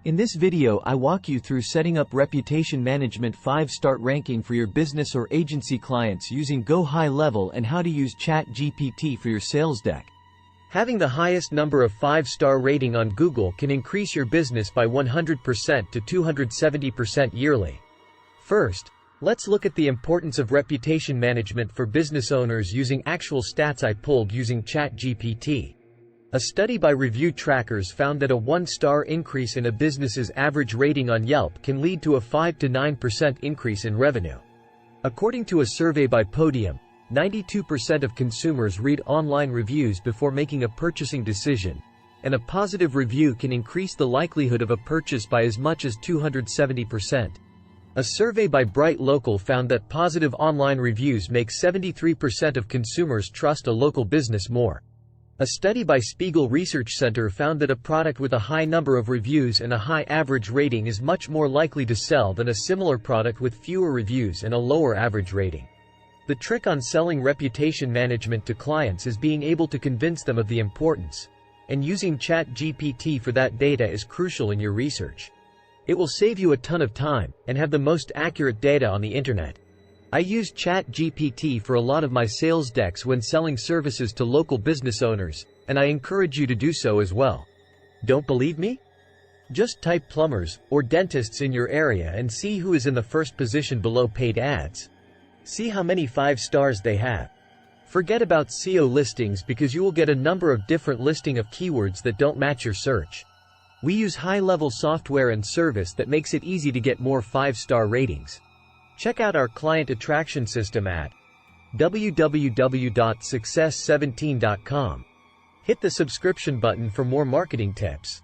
In this video I walk you through setting up reputation management 5-star ranking for your business or agency clients using Go High Level and how to use ChatGPT for your sales deck. Having the highest number of 5-star rating on Google can increase your business by 100% to 270% yearly. First, let's look at the importance of reputation management for business owners using actual stats I pulled using ChatGPT. A study by Review Trackers found that a 1-star increase in a business's average rating on Yelp can lead to a 5 to 9% increase in revenue. According to a survey by Podium, 92% of consumers read online reviews before making a purchasing decision, and a positive review can increase the likelihood of a purchase by as much as 270%. A survey by Bright Local found that positive online reviews make 73% of consumers trust a local business more. A study by Spiegel Research Center found that a product with a high number of reviews and a high average rating is much more likely to sell than a similar product with fewer reviews and a lower average rating. The trick on selling reputation management to clients is being able to convince them of the importance, and using ChatGPT for that data is crucial in your research. It will save you a ton of time and have the most accurate data on the internet. I use ChatGPT for a lot of my sales decks when selling services to local business owners, and I encourage you to do so as well. Don't believe me? Just type plumbers or dentists in your area and see who is in the first position below paid ads. See how many 5 stars they have. Forget about SEO listings because you will get a number of different listing of keywords that don't match your search. We use high-level software and service that makes it easy to get more 5-star ratings. Check out our client attraction system at www.success17.com. Hit the subscription button for more marketing tips.